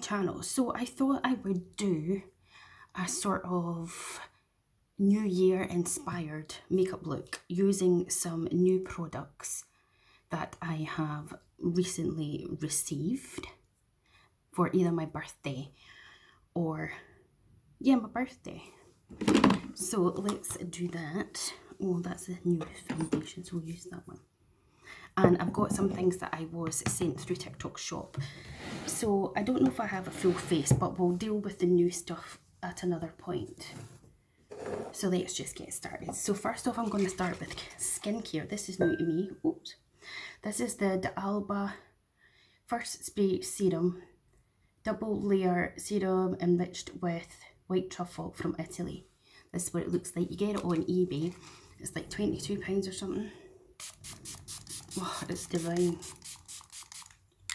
channel. So I thought I would do a sort of New Year inspired makeup look using some new products that I have recently received for either my birthday or, yeah, my birthday. So let's do that. Oh, that's a new foundation, so we'll use that one. And I've got some things that I was sent through TikTok shop. So I don't know if I have a full face, but we'll deal with the new stuff at another point. So let's just get started. So first off, I'm going to start with skincare. This is new to me. Oops. This is the D'Alba First Spray Serum. Double layer serum enriched with white truffle from Italy. This is what it looks like. You get it on eBay. It's like £22 or something. Oh, it's divine.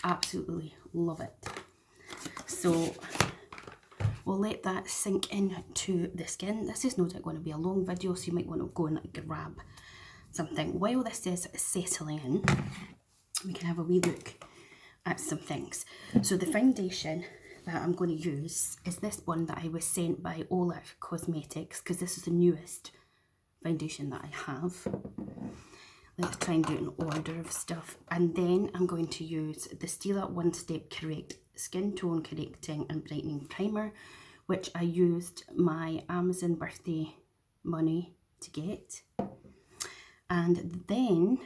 Absolutely love it. So we'll let that sink into the skin. This is no doubt going to be a long video, so you might want to go and grab something. While this is settling in, we can have a wee look at some things. So the foundation that I'm going to use is this one that I was sent by Olaf Cosmetics, because this is the newest foundation that I have. Let's try and do an order of stuff. And then I'm going to use the Stila One Step Correct Skin Tone Correcting and Brightening Primer, which I used my Amazon birthday money to get. And then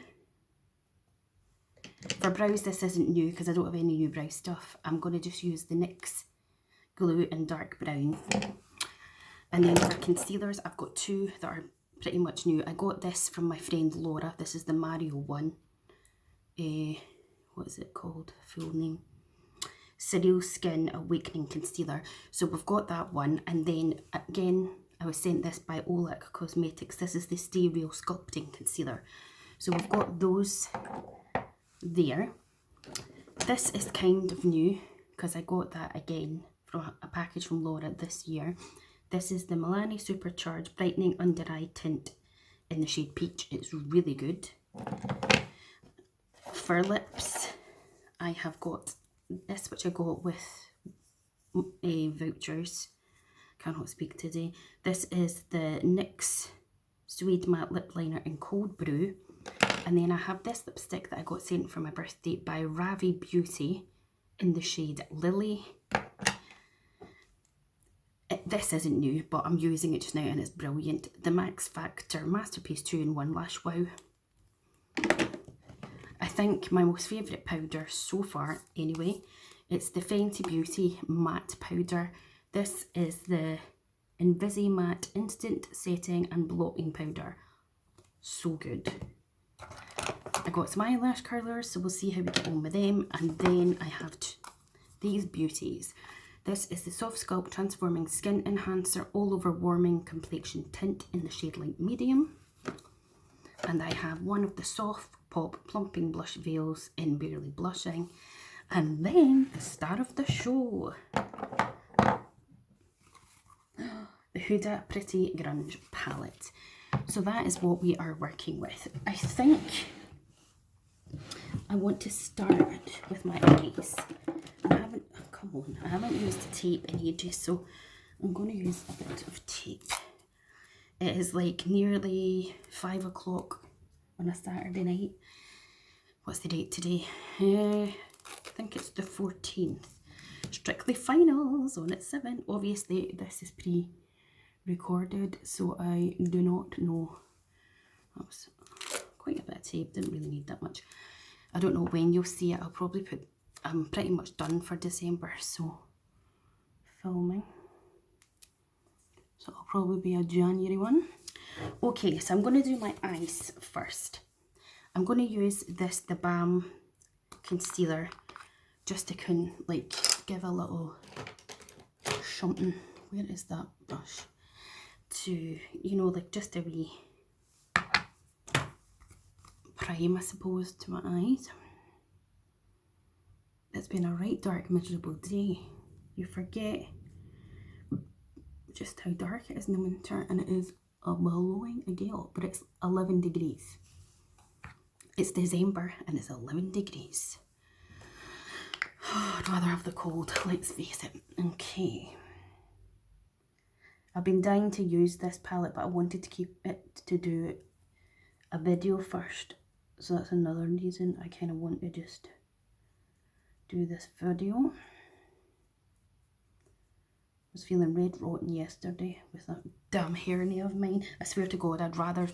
for brows, this isn't new because I don't have any new brow stuff. I'm going to just use the NYX Glue in Dark Brown. And then for concealers, I've got two that are pretty much new. I got this from my friend Laura. This is the Mario one. What is it called? Full name. Surreal Skin Awakening Concealer. So we've got that one. And then again, I was sent this by Olaf Cosmetics. This is the Stay Real Sculpting Concealer. So we've got those there. This is kind of new because I got that again from a package from Laura this year. This is the Milani Supercharged Brightening Under Eye Tint in the shade Peach. It's really good. For lips, I have got this, which I got with vouchers. Cannot speak today. This is the NYX Suede Matte Lip Liner in Cold Brew. And then I have this lipstick that I got sent for my birthday by Ravi Beauty in the shade Lily. This isn't new, but I'm using it just now and it's brilliant. The Max Factor Masterpiece 2-in-1 Lash Wow. I think my most favourite powder so far, anyway, it's the Fenty Beauty Matte Powder. This is the Invisi Matte Instant Setting and Blotting Powder. So good. I got some eyelash curlers, so we'll see how we get on with them. And then I have these beauties. This is the Soft Sculpt Transforming Skin Enhancer All Over Warming Complexion Tint in the shade Light Medium. And I have one of the Soft Pop Plumping Blush Veils in Barely Blushing. And then the star of the show, the Huda Pretty Grunge Palette. So that is what we are working with. I think I want to start with my eyes. I haven't used the tape in ages, so I'm going to use a bit of tape. It is like nearly 5 o'clock on a Saturday night. What's the date today? I think it's the 14th. Strictly Finals on at 7. Obviously, this is pre-recorded, so I do not know. That was quite a bit of tape, didn't really need that much. I don't know when you'll see it. I'll probably put, I'm pretty much done for December, so filming. So it'll probably be a January one. Okay, so I'm going to do my eyes first. I'm going to use this, the Balm Concealer, just to give a little something. Where is that brush? To, you know, like just a wee prime, I suppose, to my eyes. It's been a right dark, miserable day. You forget just how dark it is in the winter, and it is blowing a gale, but it's 11 degrees. It's December and it's 11 degrees. I'd rather have the cold, let's face it. Okay. I've been dying to use this palette, but I wanted to keep it to do a video first. So that's another reason I kind of want to just do this video. I was feeling red rotten yesterday with that damn hairney of mine. I swear to God, I'd rather...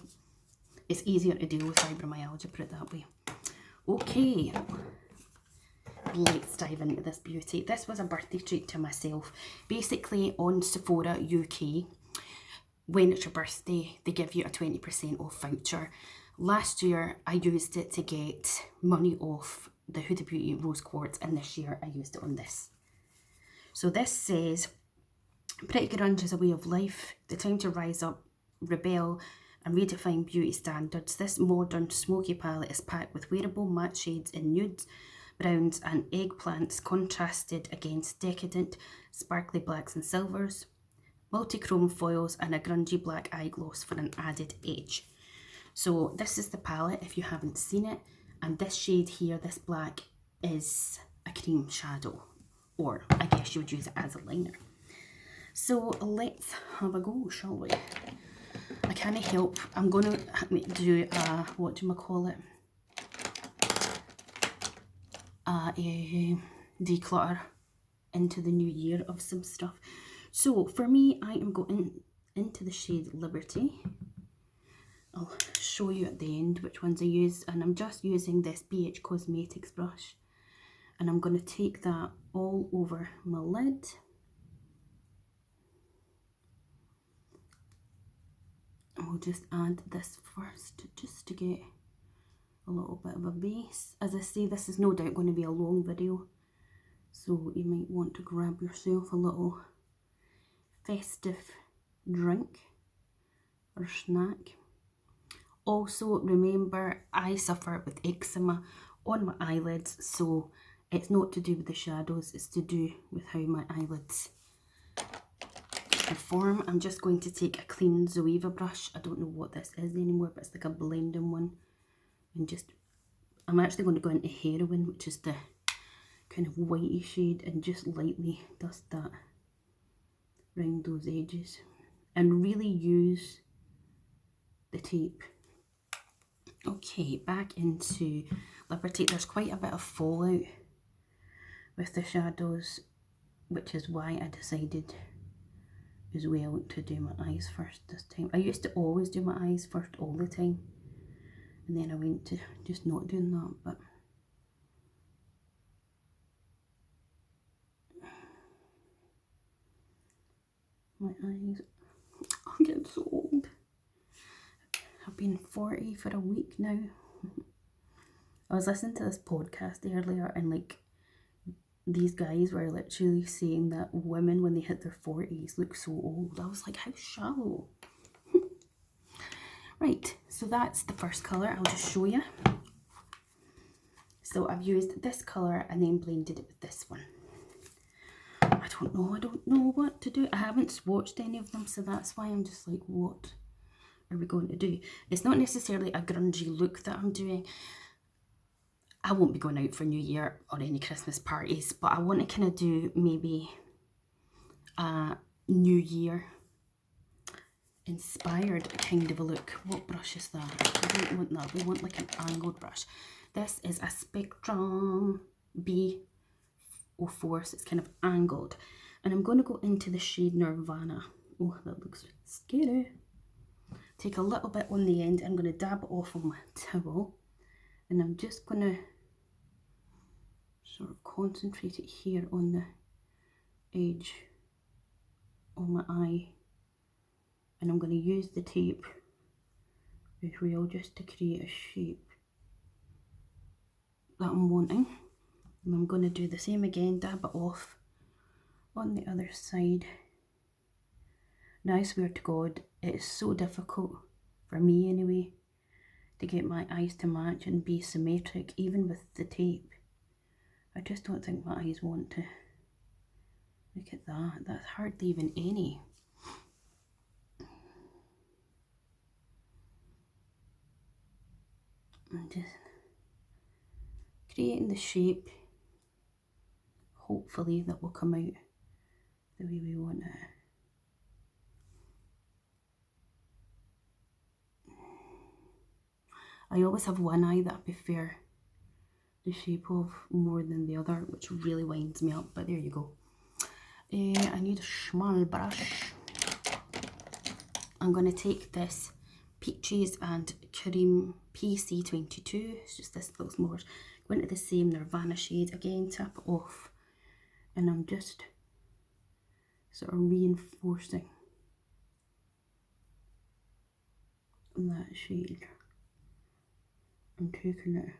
It's easier to deal with fibromyalgia, put it that way. Okay. Let's dive into this beauty. This was a birthday treat to myself. Basically, on Sephora UK, when it's your birthday, they give you a 20% off voucher. Last year, I used it to get money off the Huda Beauty Rose Quartz, and this year I used it on this. So this says, pretty grunge is a way of life, the time to rise up, rebel, and redefine beauty standards. This modern smoky palette is packed with wearable matte shades in nudes, browns and eggplants contrasted against decadent sparkly blacks and silvers, multi-chrome foils and a grungy black eye gloss for an added edge. So this is the palette if you haven't seen it, and this shade here, this black, is a cream shadow, or I guess you would use it as a liner. So let's have a go, shall we? I can't help, I'm going to do a, what do you call it? A declutter into the new year of some stuff. So for me, I am going into the shade Liberty. I'll show you at the end which ones I use, and I'm just using this BH Cosmetics brush, and I'm going to take that all over my lid. And we'll just add this first, just to get a little bit of a base. As I say, this is no doubt going to be a long video, so you might want to grab yourself a little festive drink or snack. Also, remember, I suffer with eczema on my eyelids, so it's not to do with the shadows, it's to do with how my eyelids perform. I'm just going to take a clean Zoeva brush. I don't know what this is anymore, but it's like a blending one. And just, I'm actually going to go into Heroin, which is the kind of whitey shade, and just lightly dust that around those edges. And really use the tape. Okay, back into Liberty. There's quite a bit of fallout with the shadows, which is why I decided as well to do my eyes first this time. I used to always do my eyes first all the time, and then I went to just not doing that, but my eyes, I'm getting so old. I've been 40 for a week now. I was listening to this podcast earlier, and like, these guys were literally saying that women when they hit their 40s look so old. I was like, how shallow. Right, so that's the first colour. I'll just show you. So I've used this colour and then blended it with this one. I don't know what to do. I haven't swatched any of them, so that's why I'm just like, what are we going to do? It's not necessarily a grungy look that I'm doing. I won't be going out for New Year or any Christmas parties, but I want to kind of do maybe a New Year inspired kind of a look. What brush is that? We don't want that. We want like an angled brush. This is a Spectrum B04, so it's kind of angled. And I'm going to go into the shade Nirvana. Oh, that looks scary. Take a little bit on the end. I'm going to dab it off on my towel. And I'm just going to sort of concentrate it here on the edge of my eye. And I'm going to use the tape as well just to create a shape that I'm wanting. And I'm going to do the same again, dab it off on the other side. Now I swear to God, it is so difficult, for me anyway, to get my eyes to match and be symmetric, even with the tape. I just don't think my eyes want to. Look at that, that's hardly even any. I'm just creating the shape hopefully that will come out the way we want it. I always have one eye that I prefer the shape of more than the other, which really winds me up, but there you go. I need a small brush. I'm going to take this Peaches and Cream PC22, it's just this little smaller, go into the same Nirvana shade again, tap it off, and I'm just sort of reinforcing that shade. I'm taking it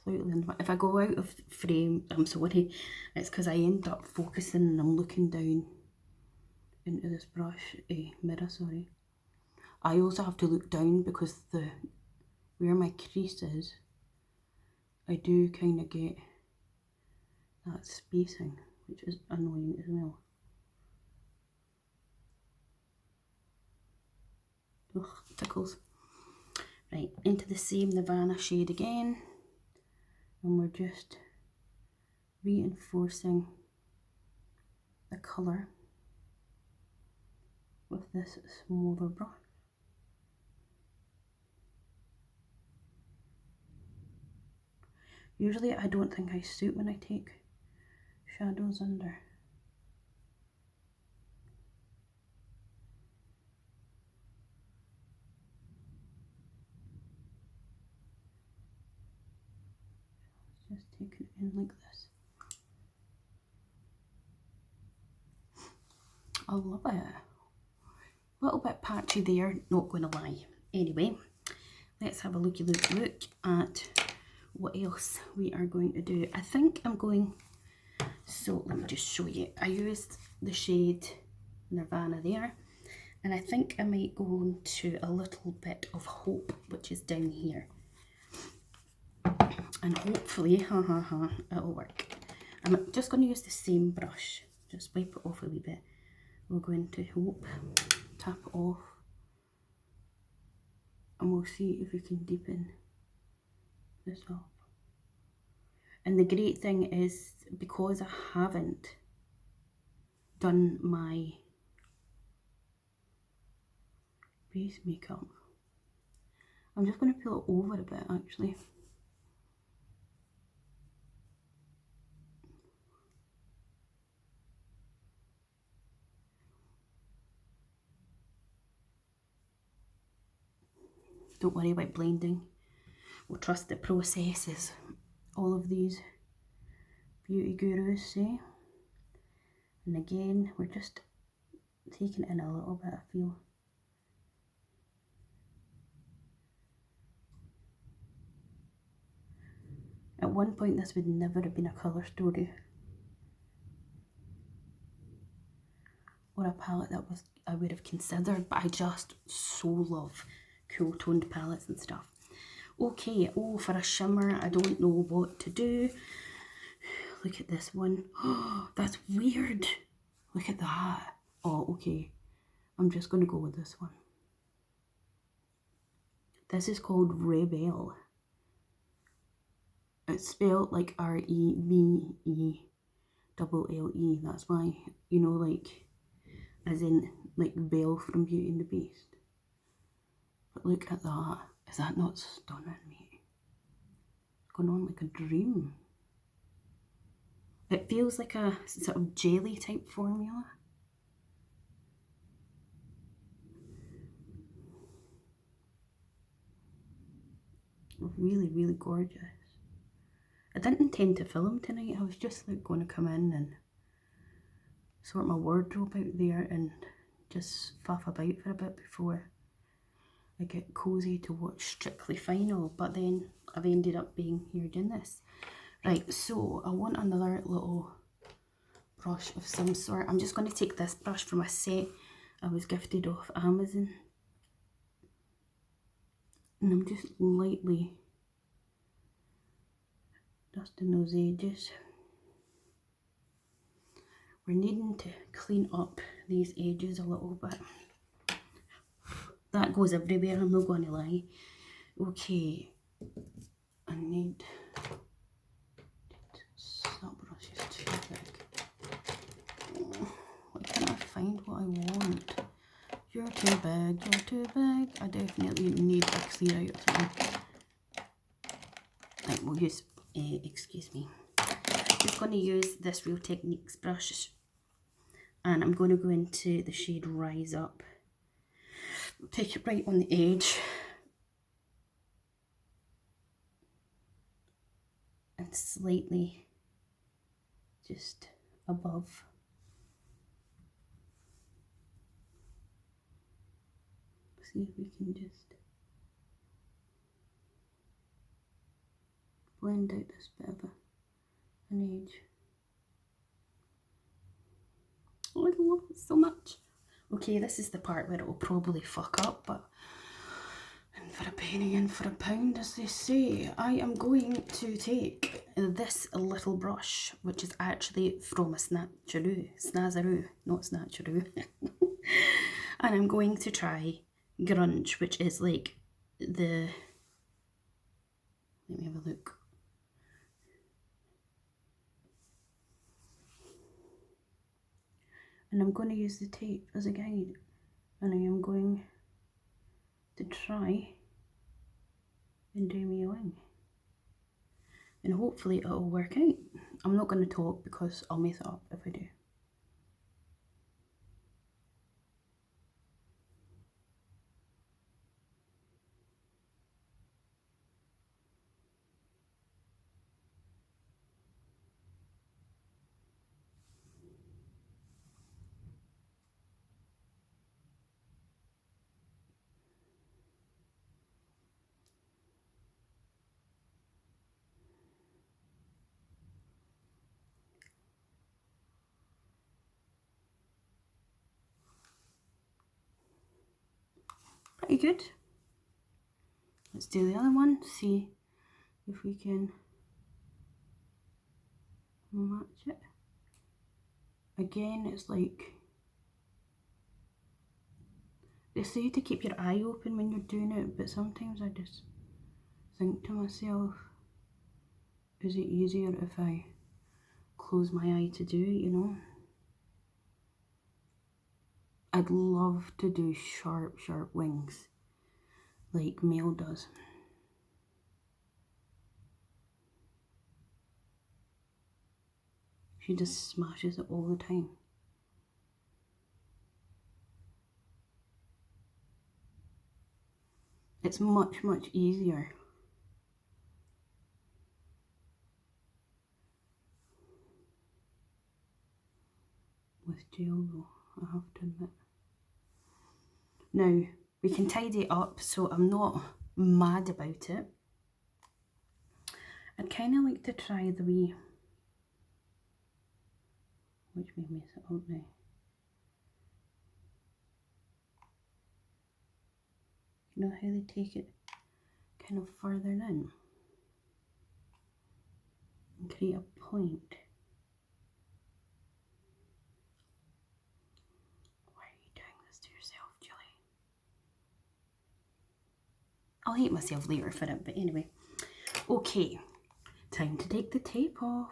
slightly, if I go out of frame, I'm sorry, it's because I end up focusing and I'm looking down into this brush, mirror, sorry. I also have to look down because where my crease is, I do kind of get that spacing, which is annoying as well. Ugh, tickles. Right, into the same Nirvana shade again, and we're just reinforcing the colour with this smaller brush. Usually I don't think I suit when I take shadows under. Just take it in like this. I love it. A little bit patchy there, not going to lie. Anyway, let's have a look at what else we are going to do. I think I'm going, so let me just show you. I used the shade Nirvana there, and I think I might go into a little bit of Hope, which is down here. And hopefully, it'll work. I'm just going to use the same brush, just wipe it off a wee bit. We'll go into Hope, tap it off, and we'll see if we can deepen this up. And the great thing is, because I haven't done my base makeup, I'm just going to pull it over a bit actually. Don't worry about blending. We'll trust the process, as all of these beauty gurus say. And again, we're just taking it in a little bit, I feel. At one point this would never have been a colour story, or a palette that I would have considered, but I just so love cool toned palettes and stuff. Okay, oh, for a shimmer, I don't know what to do. Look at this one. Oh, that's weird. Look at that. Oh, okay. I'm just going to go with this one. This is called Rebel. It's spelled like Revelle. That's why, you know, like, as in, like, Belle from Beauty and the Beast. But look at that. Is that not stunning, mate? It's going on like a dream. It feels like a sort of jelly type formula. Really, really gorgeous. I didn't intend to film tonight. I was just like going to come in and sort my wardrobe out there and just faff about for a bit before I get cozy to watch Strictly Final, but then I've ended up being here doing this. Right, so I want another little brush of some sort. I'm just going to take this brush from a set I was gifted off Amazon, and I'm just lightly dusting those edges. We're needing to clean up these edges a little bit. That goes everywhere, I'm not going to lie. Okay, I need that brush She's too big. Oh, why can't I find what I want? You're too big, you're too big. I definitely need a clear out one. Right, we'll use, excuse me. Just going to use this Real Techniques brush. And I'm going to go into the shade Rise Up. Take it right on the edge. And slightly just above. See if we can just blend out this bit of an edge. Oh, I love it so much. Okay, this is the part where it will probably fuck up, but in for a penny, in for a pound, as they say. I am going to take this little brush, which is actually from a Snazaroo, not Snatcheroo. And I'm going to try grunge, which is like the, let me have a look. And I'm going to use the tape as a guide, and I am going to try and do me a wing. And hopefully it'll work out. I'm not going to talk because I'll mess it up if I do. Pretty good. Let's do the other one, see if we can match it. Again, it's like, they say to keep your eye open when you're doing it, but sometimes I just think to myself, is it easier if I close my eye to do it, you know? I'd love to do sharp, sharp wings like Mel does. She just smashes it all the time. It's much, much easier with gel though, I have to admit. Now, we can tidy it up, so I'm not mad about it. I'd kind of like to try the wee, which may mess it up now. You know how they take it kind of further in and create a point. Why are you doing this to yourself, Julie? I'll hate myself later for it, but anyway. Okay, time to take the tape off.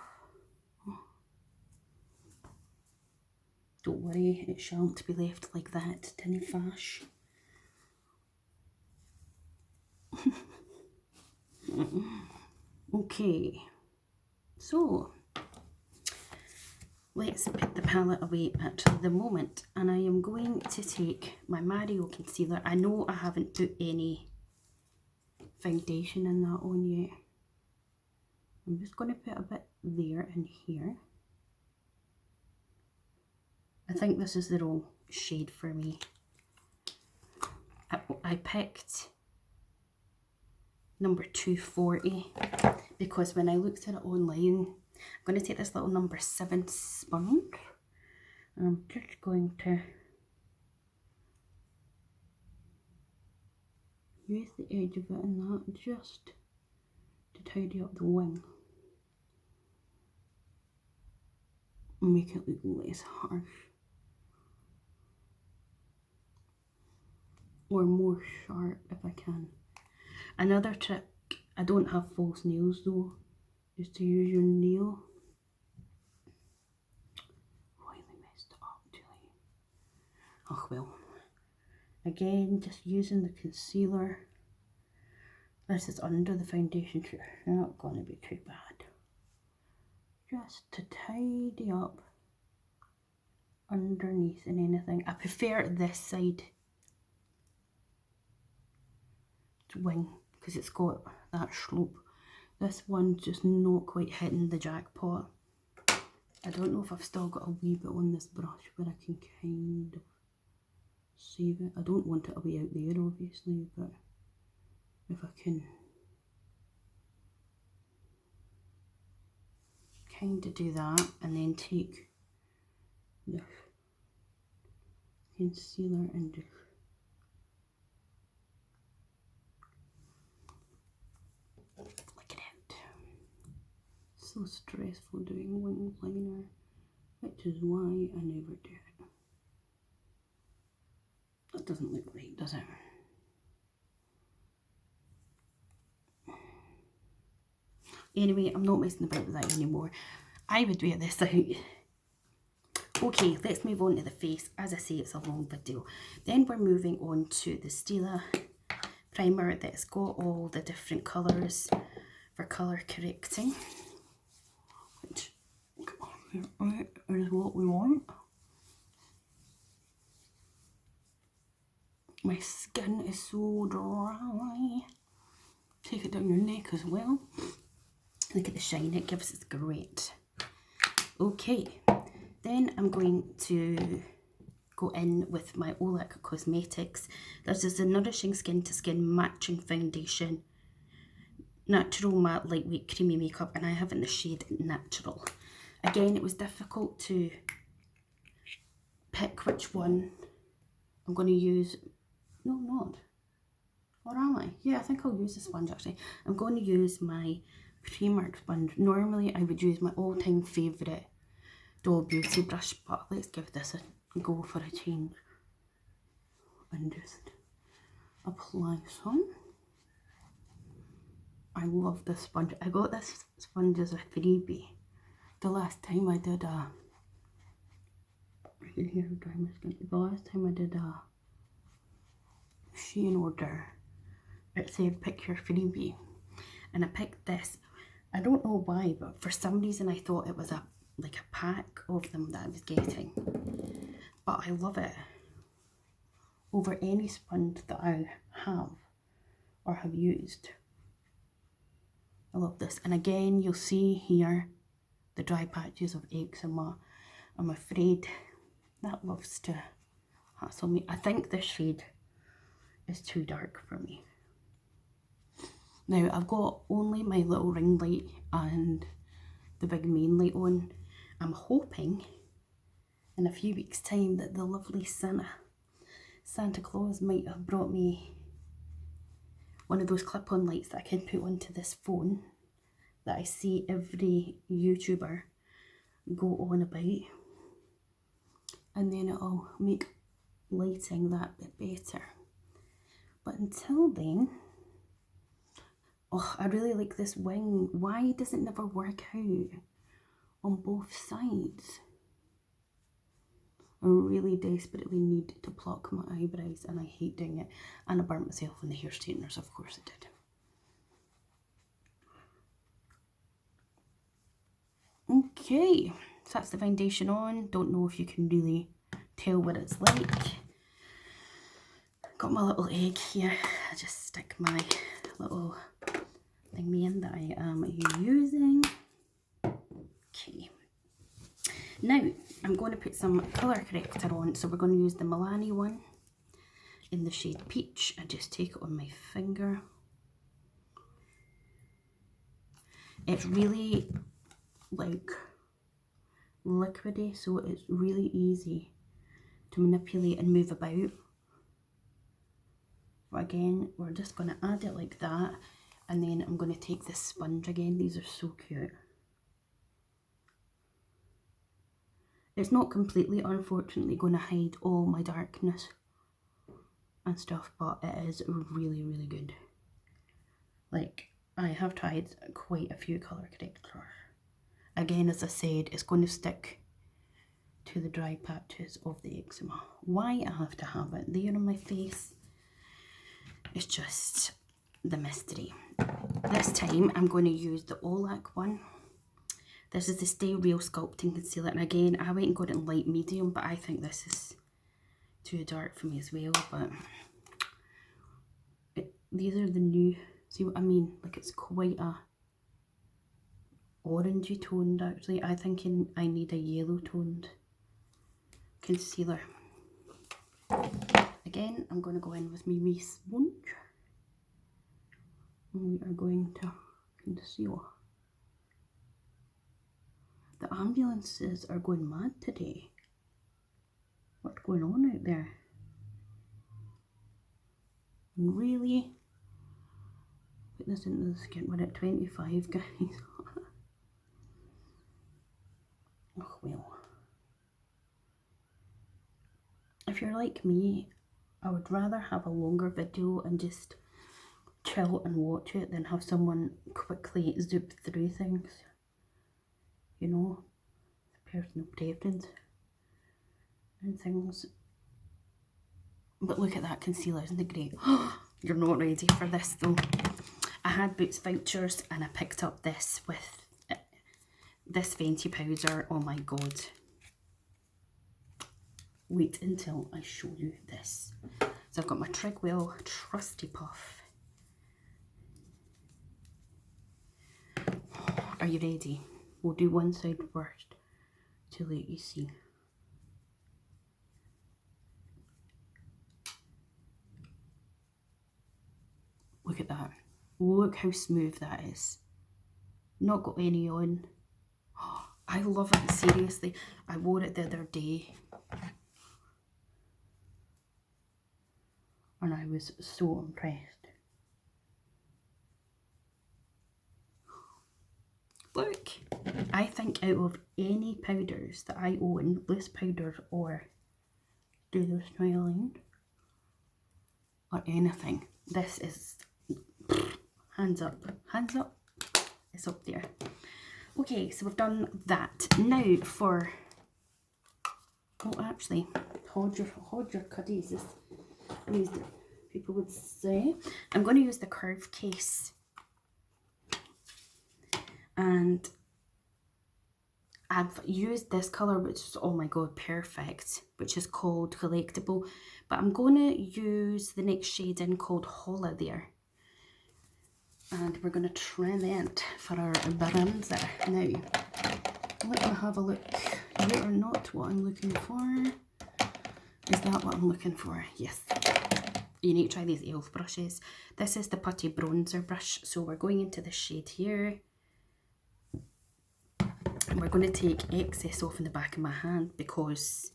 Don't worry, it shan't be left like that, tinny fash. Okay, so let's put the palette away at the moment, and I am going to take my Mario concealer. I know I haven't put any foundation in that on yet. I'm just going to put a bit there and here. I think this is the wrong shade for me. I picked number 240 because when I looked at it online, I'm going to take this little number 7 sponge, and I'm just going to use the edge of it and that just to tidy up the wing and make it look less harsh or more sharp if I can. Another trick, I don't have false nails though, is to use your nail Oh well. Again, just using the concealer. This is under the foundation, so it's not going to be too bad. Just to tidy up underneath and anything. I prefer this side to wing because it's got that slope. This one's just not quite hitting the jackpot. I don't know if I've still got a wee bit on this brush where I can kind of save it. I don't want it away out there obviously, but if I can kind of do that and then take the concealer and just flick it out. So stressful doing wing liner, which is why I never do it. That doesn't look right, does it? Anyway, I'm not messing about with that anymore. I would wear this out. Okay, let's move on to the face. As I say, it's a long video. Then we're moving on to the Stila primer that's got all the different colours for colour correcting. Which is what we want. My skin is so dry. Take it down your neck as well. Look at the shine it gives, it's great. Okay, then I'm going to go in with my Olic Cosmetics. This is a Nourishing Skin to Skin Matching Foundation. Natural matte lightweight creamy makeup, and I have it in the shade Natural. Again, it was difficult to pick which one I'm going to use. No, I'm not. Or am I? Yeah, I think I'll use the sponge actually. I'm going to use my Primark sponge. Normally I would use my all-time favourite Doll Beauty brush, but let's give this a go for a change. And just apply some. I love this sponge. I got this sponge as a freebie the last time I did a... I can hear it dry my skin. The last time I did a Shein order, it said pick your freebie. And I picked this. I don't know why, but for some reason I thought it was like a pack of them that I was getting. But I love it over any sponge that I have or have used. I love this. And again, you'll see here the dry patches of eczema. I'm afraid that loves to hassle me. I think this shade is too dark for me. Now, I've got only my little ring light and the big main light on. I'm hoping in a few weeks' time that the lovely Santa Claus might have brought me one of those clip-on lights that I can put onto this phone that I see every YouTuber go on about. And then it'll make lighting that bit better. But until then... Oh, I really like this wing. Why does it never work out on both sides? I really desperately need to pluck my eyebrows and I hate doing it. And I burnt myself on the hair straighteners, of course I did. Okay, so that's the foundation on. Don't know if you can really tell what it's like. Got my little egg here. I just stick my little thingy in that I am using. Okay. Now, I'm going to put some colour corrector on. So we're going to use the Milani one in the shade Peach. I just take it on my finger. It's really like liquidy, so it's really easy to manipulate and move about. But again, we're just going to add it like that. And then I'm going to take this sponge again. These are so cute. It's not completely, unfortunately, going to hide all my darkness and stuff, but it is really, really good. Like, I have tried quite a few colour correctors. Again, as I said, it's going to stick to the dry patches of the eczema. Why I have to have it there on my face is just the mystery. This time I'm going to use the Olac one. This is the Stay Real Sculpting Concealer, and again I went and got it in light medium, but I think this is too dark for me as well. But these are the new, see what I mean? Like it's quite a orangey toned actually. I think I need a yellow toned concealer. Again, I'm going to go in with my wee sponge and we are going to conceal. The ambulances are going mad today. What's going on out there? Really? Put this into the skin. We're at 25, guys. Oh well. If you're like me, I would rather have a longer video and just chill and watch it than have someone quickly zoop through things. You know, personal preference and things. But look at that concealer, isn't it great? You're not ready for this though. I had Boots vouchers and I picked up this with this Fenty powder. Oh my god. Wait until I show you this. So I've got my Trigwell Trusty Puff. Are you ready? We'll do one side first to let you see. Look at that. Look how smooth that is. Not got any on. Oh, I love it, seriously. I wore it the other day and I was so impressed. Look, I think out of any powders that I own, loose powders or do the styling or anything, this is hands up, it's up there. Okay, so we've done that. Now for, oh actually, hold your cuddies, as people would say. I'm going to use the Curve Case, and I've used this colour, which is, oh my god, perfect, which is called Collectible, but I'm going to use the next shade in called Holla there. And we're going to trim it for our bronzer. Now, let me have a look. You are not what I'm looking for. Is that what I'm looking for? Yes. You need to try these e.l.f. brushes. This is the Putty Bronzer brush. So we're going into the shade here. And we're going to take excess off in the back of my hand because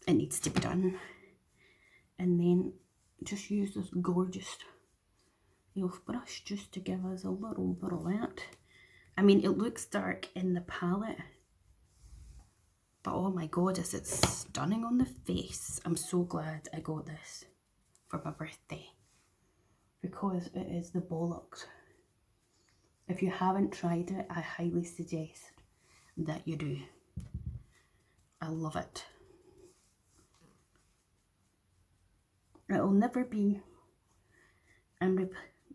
it needs to be done. And then just use this gorgeous e.l.f. brush just to give us a little bit of that. I mean, it looks dark in the palette, but oh my god, is it stunning on the face. I'm so glad I got this for my birthday because it is the bollocks. If you haven't tried it, I highly suggest that you do. I love it. It'll never be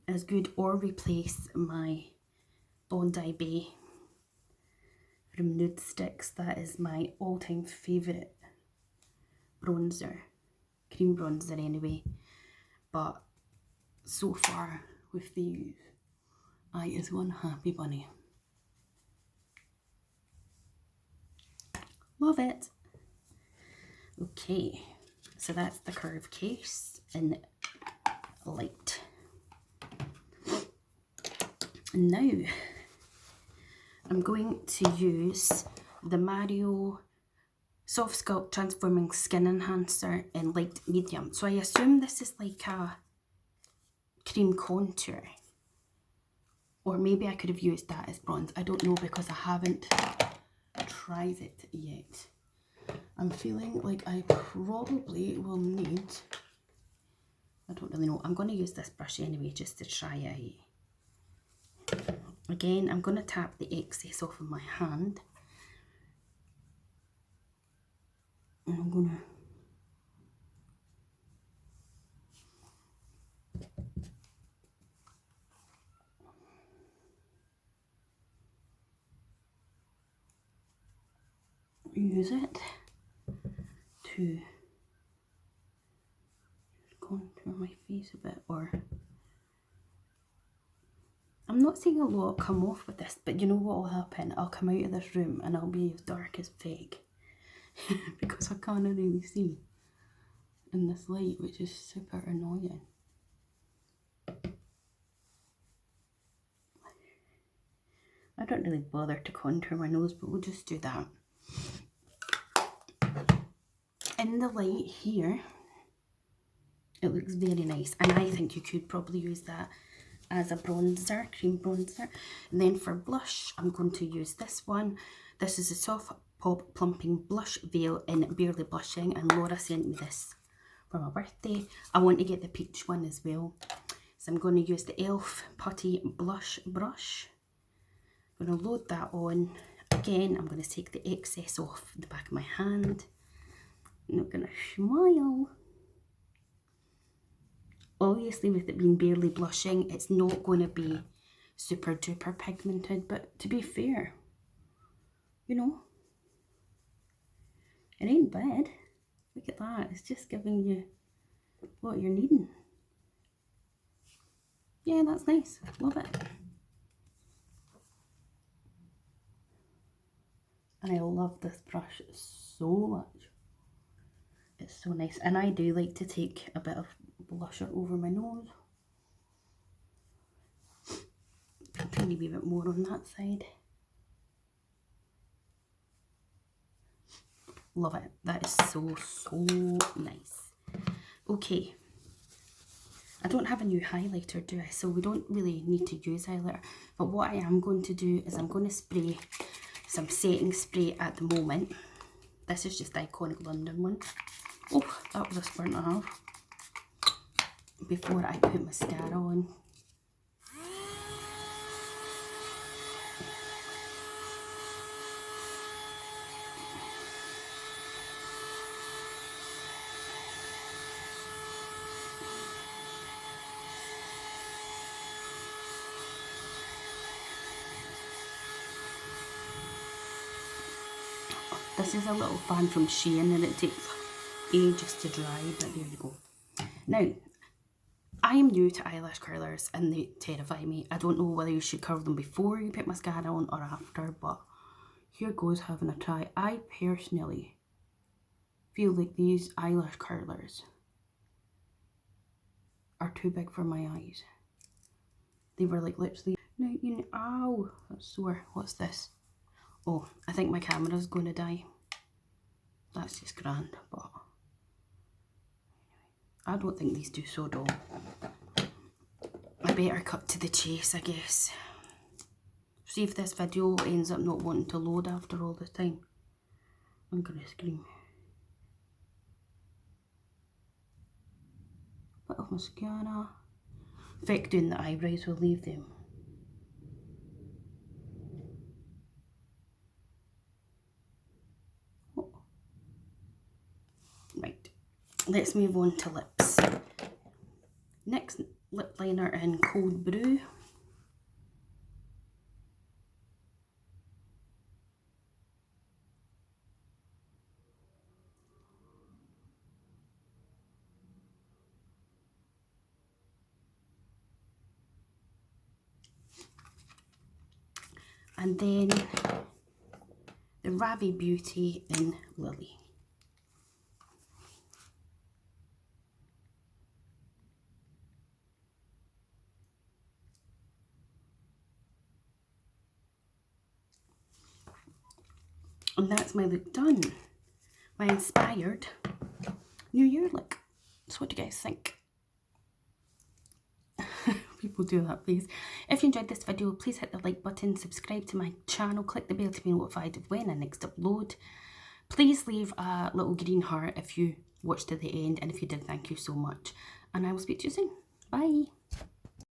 as good or replace my Bondi Bay from Nude Sticks. That is my all-time favourite bronzer, cream bronzer anyway, but so far with these, I is one happy bunny. Love it. Okay, so that's the Curve Case in light. Now I'm going to use the Mario Soft Sculpt Transforming Skin Enhancer in light medium. So I assume this is like a cream contour, or maybe I could have used that as bronze. I don't know because I haven't tried it yet. I'm feeling like I probably will need, I don't really know. I'm going to use this brush anyway just to try it out. Again, I'm going to tap the excess off of my hand. And I'm gonna use it to contour my face a bit, or I'm not saying a lot will come off with this, but you know what will happen? I'll come out of this room and I'll be as dark as fake because I can't really see in this light, which is super annoying. I don't really bother to contour my nose, but we'll just do that. In the light here, it looks very nice, and I think you could probably use that as a bronzer, cream bronzer. And then for blush, I'm going to use this one. This is a Soft Pop Plumping Blush Veil in Barely Blushing, and Laura sent me this for my birthday. I want to get the peach one as well. So I'm going to use the e.l.f. Putty Blush Brush. I'm going to load that on. Again, I'm going to take the excess off the back of my hand. And I'm going to smile. Obviously, with it being barely blushing, it's not going to be super duper pigmented, but to be fair, you know, it ain't bad. Look at that, it's just giving you what you're needing. Yeah, that's nice, love it. And I love this brush so much. It's so nice, and I do like to take a bit of blusher over my nose. A tiny wee bit more on that side. Love it. That is so, so nice. Okay. I don't have a new highlighter, do I? So we don't really need to use highlighter. But what I am going to do is I'm going to spray some setting spray at the moment. This is just the Iconic London one. Oh, that was a squirt and a half. Before I put mascara on. This is a little fan from Shein and it takes ages to dry, but there you go. Now, I am new to eyelash curlers and they terrify me. I don't know whether you should curl them before you put mascara on or after, but here goes having a try. I personally feel like these eyelash curlers are too big for my eyes. They were like literally, no, you know, ow, that's sore. What's this? Oh, I think my camera's going to die. That's just grand, but I don't think these do so dull. I better cut to the chase, I guess. See if this video ends up not wanting to load after all this time. I'm gonna scream. Bit of mascara. In fact, doing the eyebrows will leave them. Oh. Right, let's move on to lips. Next, lip liner in Cold Brew. And then the Ravi Beauty in Lily. And that's my look done. My inspired New Year look. So what do you guys think? People do that, please. If you enjoyed this video, please hit the like button, subscribe to my channel, click the bell to be notified of when I next upload. Please leave a little green heart if you watched to the end, and if you did, thank you so much. And I will speak to you soon. Bye.